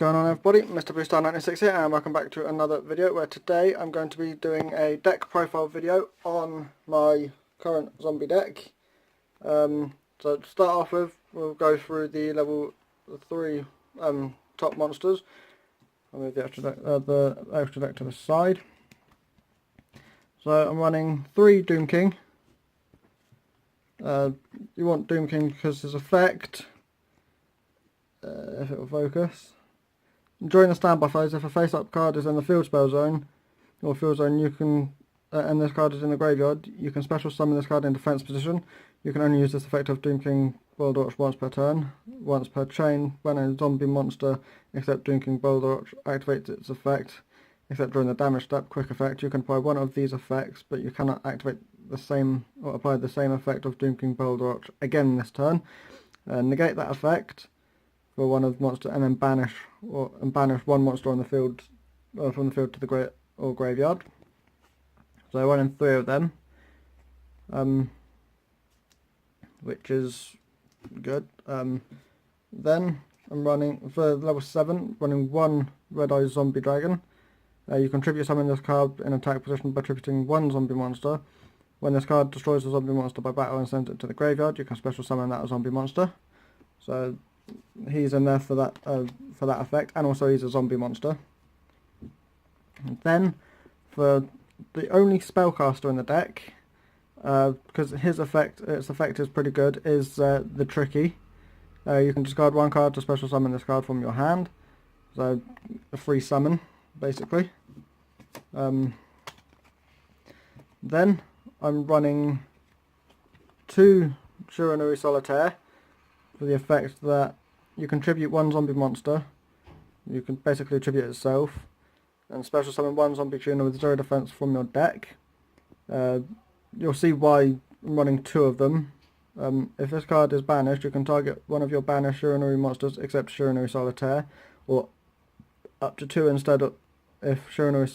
going on, everybody? Mr. Bluestar96 here, and welcome back to another video where today I'm going to be doing a deck profile video on my current zombie deck. So to start off with, we'll go through the level 3 top monsters. I'll move the extra deck to the side. So I'm running 3 Doom King. You want Doom King because his effect, if it will focus. During the standby phase, if a face-up card is in the field spell zone, or field zone, you can, and this card is in the graveyard, you can special summon this card in defense position. You can only use this effect of Doom King Bulldog once per turn, once per chain. When a zombie monster, except Doom King Bulldog, activates its effect, except during the damage step, quick effect, you can apply one of these effects, but you cannot activate the same, or apply the same effect of Doom King Bulldog again this turn. Negate that effect for one of the monster, and then banish one monster on the field, from the field to the graveyard. So running 3 of them, which is good. Then I'm running for level 7, running 1 Red Eye Zombie Dragon. You contribute summon this card in attack position by attributing 1 zombie monster. When this card destroys a zombie monster by battle and sends it to the graveyard, you can special summon that zombie monster. So he's in there for that effect, and also he's a zombie monster. And then for the only spellcaster in the deck, because its effect is pretty good, is the Tricky. You can discard 1 card to special summon this card from your hand, so a free summon basically. Then I'm running 2 Shiranui Solitaire for the effect that you contribute 1 zombie monster. You can basically attribute it itself, and special summon 1 zombie tuner with 0 defense from your deck. You'll see why I'm running 2 of them. If this card is banished, you can target one of your banished Shiranui monsters except Shiranui Solitaire, or up to 2 instead if Shiranui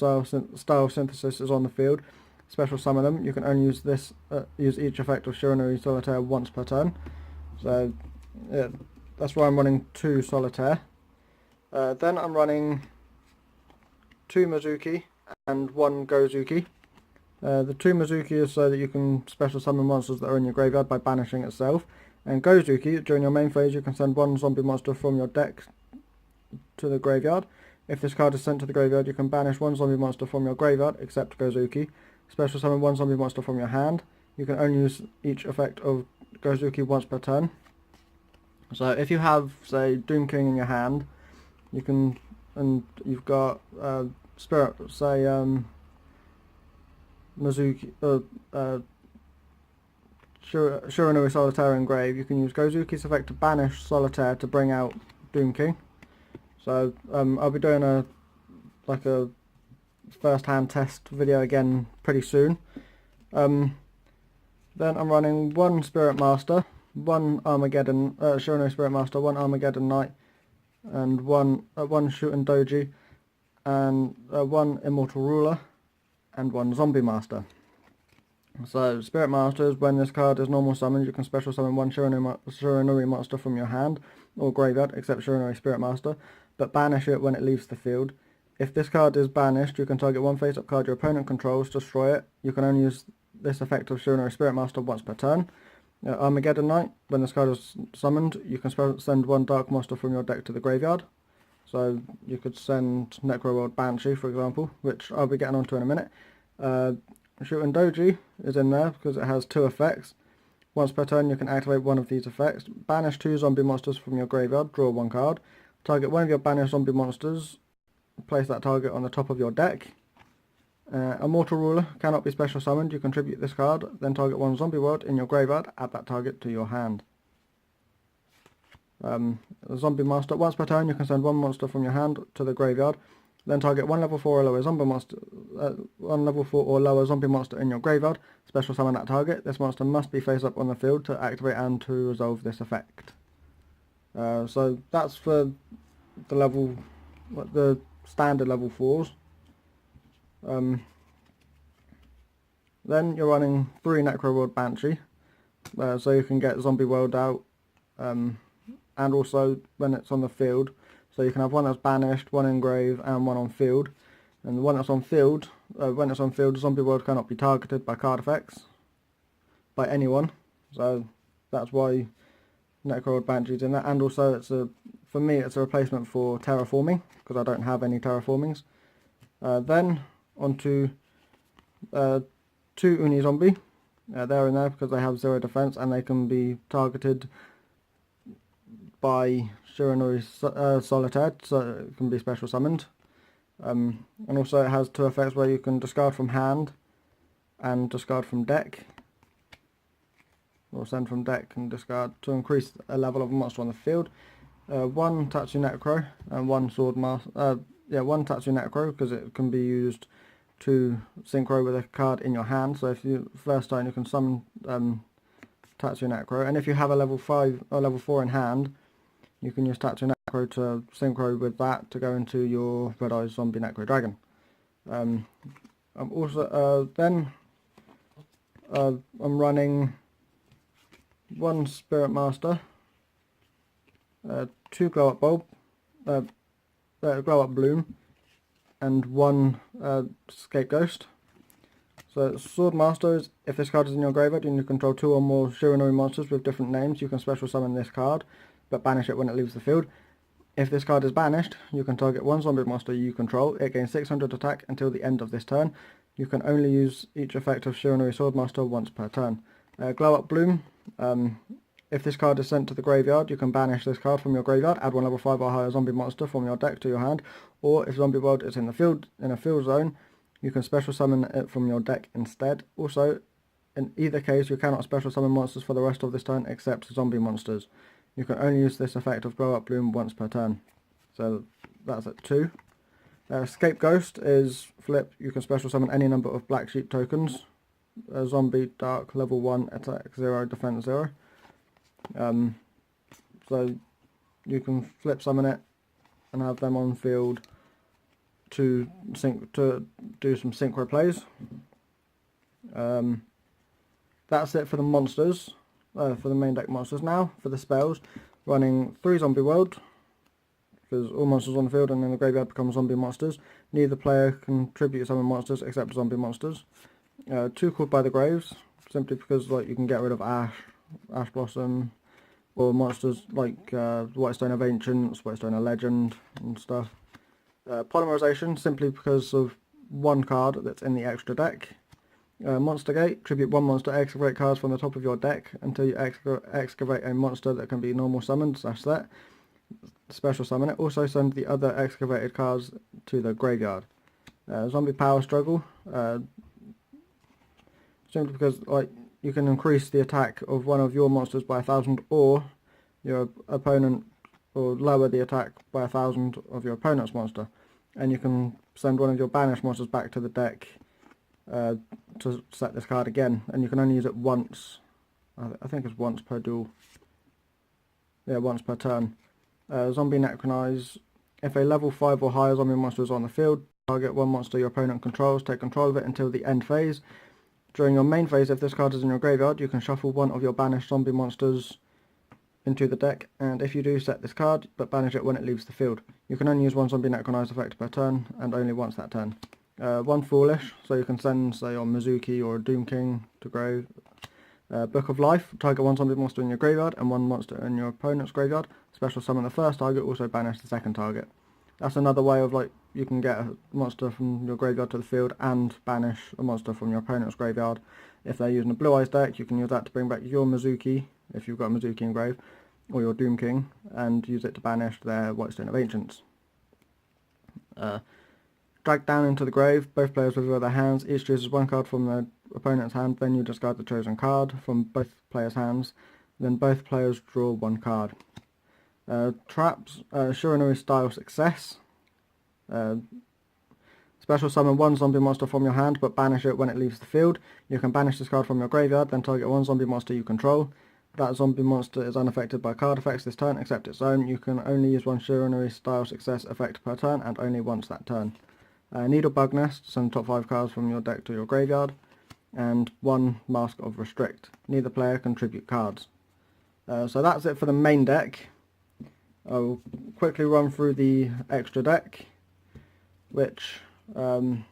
style synthesis is on the field. Special summon them. You can only use this use each effect of Shiranui Solitaire once per turn. So yeah, that's why I'm running 2 Solitaire. Then I'm running 2 Mizuki and 1 Gozuki. The 2 Mizuki is so that you can special summon monsters that are in your graveyard by banishing itself. And Gozuki, during your main phase, you can send 1 zombie monster from your deck to the graveyard. If this card is sent to the graveyard, you can banish 1 zombie monster from your graveyard, except Gozuki. Special summon 1 zombie monster from your hand. You can only use each effect of Gozuki once per turn. So if you have, say, Doom King in your hand, you can, and you've got Spirit, say Mizuki, Shiranui Solitaire in grave, you can use Gozuki's effect to banish Solitaire to bring out Doom King. So I'll be doing a first-hand test video again pretty soon. Then I'm running 1 Spirit Master, 1 Armageddon Shiranui Spirit Master, 1 Armageddon Knight, and 1 Shooting Doji, and 1 Immortal Ruler, and 1 Zombie Master. So Spirit Masters, when this card is normal summoned, you can special summon 1 Shiranui monster from your hand or graveyard, except Shiranui Spirit Master, but banish it when it leaves the field. If this card is banished, you can target 1 face-up card your opponent controls, destroy it. You can only use this effect of Shiranui Spirit Master once per turn. Armageddon Knight, when this card is summoned, you can send 1 Dark Monster from your deck to the graveyard. So you could send Necroworld Banshee, for example, which I'll be getting onto in a minute. Shooting Doji is in there because it has 2 effects. Once per turn you can activate 1 of these effects. Banish 2 zombie monsters from your graveyard, draw 1 card. Target 1 of your banished zombie monsters, place that target on the top of your deck. Immortal Ruler cannot be special summoned. You contribute this card, then target 1 zombie world in your graveyard, add that target to your hand. Zombie Master, once per turn you can send 1 monster from your hand to the graveyard, then target 1 level 4 or lower zombie monster, 1 level 4 or lower zombie monster in your graveyard, special summon that target. This monster must be face up on the field to activate and to resolve this effect. So that's for the standard level 4s. Then you're running 3 Necroworld Banshee, so you can get Zombie World out, and also when it's on the field, So you can have one that's banished, one in grave, and one on field. And the one that's on field, when it's on field, Zombie World cannot be targeted by card effects by anyone. So that's why Necro Banshee's in that. And also, for me, it's a replacement for terraforming because I don't have any terraformings. Then onto 2 Uni Zombie. They're in there because they have 0 defense and they can be targeted by Shiranui Solitaire, so it can be special summoned. And also it has 2 effects where you can discard from hand and discard from deck, or send from deck and discard to increase a level of a monster on the field. 1 Tatsu Necro and 1 Sword Master. 1 Tatsu Necro because it can be used to synchro with a card in your hand. So if you first turn, you can summon Tatsu Necro, and if you have a level 5 or level 4 in hand, you can use Tatsu Necro to synchro with that to go into your Red Eyes Zombie Necro Dragon. I'm running 1 Spirit Master, 2 Glow Up Bulb, Glow Up Bloom, and 1 Escape Ghost. So Sword Master is, if this card is in your graveyard and you control 2 or more Shiranui monsters with different names, you can special summon this card, but banish it when it leaves the field. If this card is banished, you can target 1 zombie monster you control. It gains 600 attack until the end of this turn. You can only use each effect of Shiranui Swordmaster once per turn. Glow Up Bloom. If this card is sent to the graveyard, you can banish this card from your graveyard, add 1 level 5 or higher zombie monster from your deck to your hand, or if Zombie World is in a field zone, you can special summon it from your deck instead. Also, in either case, you cannot special summon monsters for the rest of this turn except zombie monsters. You can only use this effect of Glow Up Bloom once per turn. So that's at 2. Escape Ghost is flip. You can special summon any number of Black Sheep tokens. Zombie Dark level 1, attack 0, defense 0. So you can flip summon it and have them on field to do some synchro plays. That's it for the monsters, for the main deck monsters. Now for the spells, running 3 Zombie World, because all monsters on the field and in the graveyard become zombie monsters. Neither player can tribute summon monsters except zombie monsters. 2 Called by the Graves, simply because you can get rid of Ash Blossom, or monsters like Whitestone of Ancients, Whitestone of Legend and stuff. Polymerization, simply because of 1 card that's in the extra deck. Monster Gate, tribute 1 monster, excavate cards from the top of your deck until you excavate a monster that can be normal summoned / that. Special summon it. Also send the other excavated cards to the graveyard. Zombie Power Struggle, simply because you can increase the attack of one of your monsters by 1,000, or your opponent, or lower the attack by 1,000 of your opponent's monster, and you can send one of your banished monsters back to the deck to set this card again, and you can only use it once. I think it's once per duel. Yeah, once per turn. Zombie Necronize. If a level 5 or higher zombie monster is on the field, target 1 monster your opponent controls, take control of it until the end phase. During your main phase, if this card is in your graveyard, you can shuffle 1 of your banished zombie monsters into the deck, and if you do, set this card, but banish it when it leaves the field. You can only use 1 Zombie Necronize effect per turn, and only once that turn. 1 Foolish, so you can send, say, on Mizuki or Doom King to grave. Book of Life, target 1 zombie monster in your graveyard and 1 monster in your opponent's graveyard. Special summon the first target, also banish the second target. That's another way of you can get a monster from your graveyard to the field and banish a monster from your opponent's graveyard. If they're using a Blue Eyes deck, you can use that to bring back your Mizuki, if you've got a Mizuki in grave, or your Doom King, and use it to banish their Whitestone of Ancients. Drag down into the grave, both players reveal their hands, each chooses 1 card from their opponent's hand, then you discard the chosen card from both players' hands, then both players draw 1 card. Traps, Shiranui style success. Special summon 1 zombie monster from your hand, but banish it when it leaves the field. You can banish this card from your graveyard, then target 1 zombie monster you control. That zombie monster is unaffected by card effects this turn, except its own. You can only use 1 Shiranui style success effect per turn, and only once that turn. Needle Bug Nest, send top 5 cards from your deck to your graveyard, and 1 Mask of Restrict. Neither player can tribute cards. So that's it for the main deck. I'll quickly run through the extra deck, which one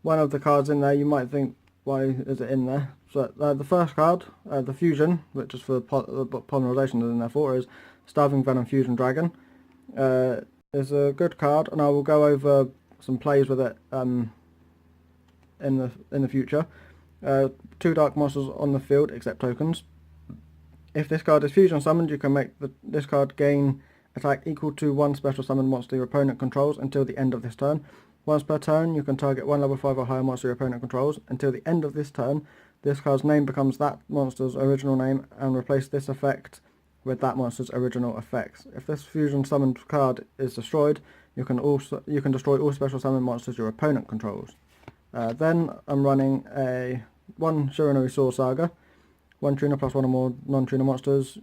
of the cards in there you might think, why is it in there? So the first card, the Fusion, which is for polymerization is in there for, is Starving Venom Fusion Dragon. Is a good card, and I will go over some plays with it in the future. 2 dark monsters on the field except tokens. If this card is fusion summoned, you can make this card gain attack equal to 1 special summon monster your opponent controls until the end of this turn. Once per turn, you can target 1 level 5 or higher monster your opponent controls. Until the end of this turn, this card's name becomes that monster's original name, and replace this effect with that monster's original effects. If this fusion summoned card is destroyed, you can destroy all special summon monsters your opponent controls. Then I'm running a 1 Shiranui Sword Saga, 1 tuner plus 1 or more non-tuner monsters.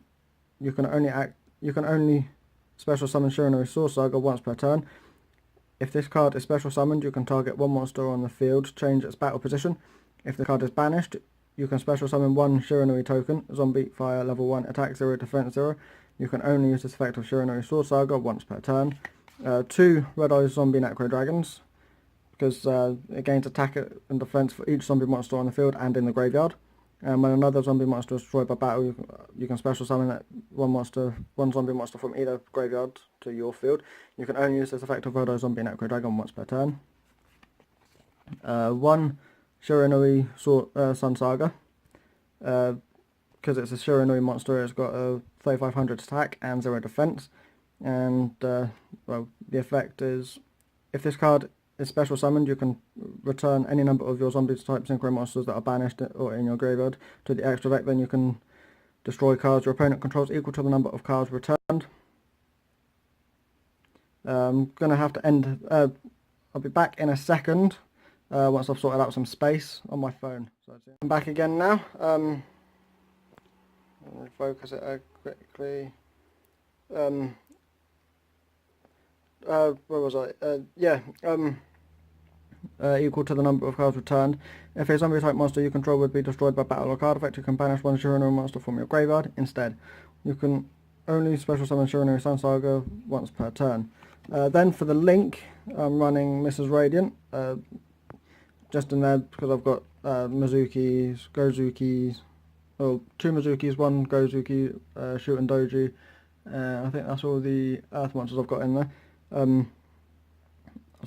You can only special summon Shiranui Sword Saga once per turn. If this card is special summoned, you can target 1 monster on the field, change its battle position. If the card is banished, you can special summon 1 Shiranui token, Zombie Fire level 1, attack 0, defense 0. You can only use this effect of Shiranui Sword Saga once per turn. 2 Red Eyes Zombie Necro Dragons, because it gains attack and defense for each zombie monster on the field and in the graveyard. And when another zombie monster is destroyed by battle, you can special summon that one zombie monster from either graveyard to your field. You can only use this effect of Red Eyes Zombie Necro Dragon once per turn. 1 Shiranui Sun Saga, because it's a Shiranui monster, it's got a 3500 attack and 0 defense, and well, the effect is, if this card is special summoned, you can return any number of your zombie type synchro monsters that are banished or in your graveyard to the extra deck. Then you can destroy cards your opponent controls equal to the number of cards returned. I'm gonna have to end. I'll be back in a second. Once I've sorted out some space on my phone. So I'm back again now. Focus it quickly. Where was I? Equal to the number of cards returned. If a zombie type monster you control would be destroyed by battle or card effect, you can banish 1 Shiranui monster from your graveyard instead. You can only special summon Shiranui Sun Saga once per turn. Then for the link, I'm running Mrs. Radiant. Just in there because I've got Mizukis, Gozukis, well, 2 Mizukis, 1 Gozuki, Shoot and Doji. I think that's all the Earth monsters I've got in there.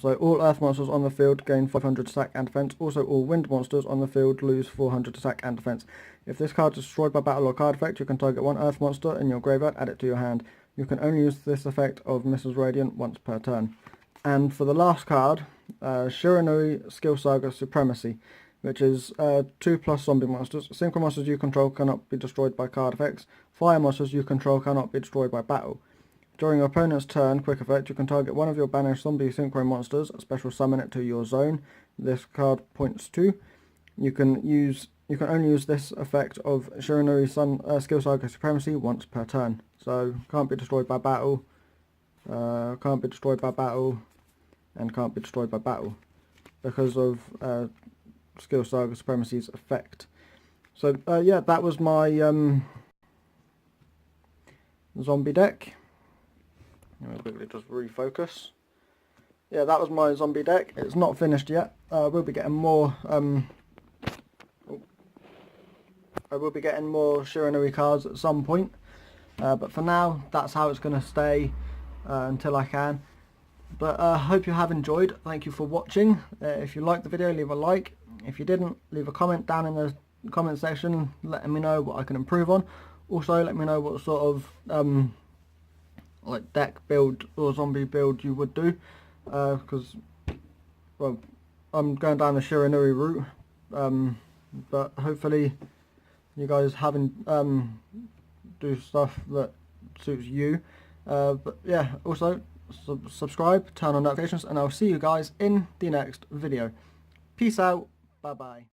So all Earth monsters on the field gain 500 attack and defense. Also all Wind monsters on the field lose 400 attack and defense. If this card is destroyed by battle or card effect, you can target 1 Earth monster in your graveyard, add it to your hand. You can only use this effect of Mrs. Radiant once per turn. And for the last card, Shiranui Skill Saga Supremacy, which is 2+ zombie monsters. Synchro monsters you control cannot be destroyed by card effects. Fire monsters you control cannot be destroyed by battle. During your opponent's turn, quick effect, you can target 1 of your banished zombie synchro monsters, special summon it to your zone. This card points to. You can only use this effect of Shiranui Skill Saga Supremacy once per turn. So can't be destroyed by battle, can't be destroyed by battle, and can't be destroyed by battle because of Skill Saga Supremacy's effect. So yeah, that was my zombie deck. Let me quickly just refocus. Yeah, that was my zombie deck. It's not finished yet. We'll be getting more. I will be getting more Shiranui cards at some point. But for now, that's how it's going to stay until I can. But I hope you have enjoyed. Thank you for watching. If you liked the video, leave a like. If you didn't, leave a comment down in the comment section letting me know what I can improve on. Also, let me know what sort of like deck build or zombie build you would do. Because, well, I'm going down the Shiranui route. But hopefully you guys haven't do stuff that suits you. But yeah, also subscribe, turn on notifications, and I'll see you guys in the next video. Peace out, bye bye.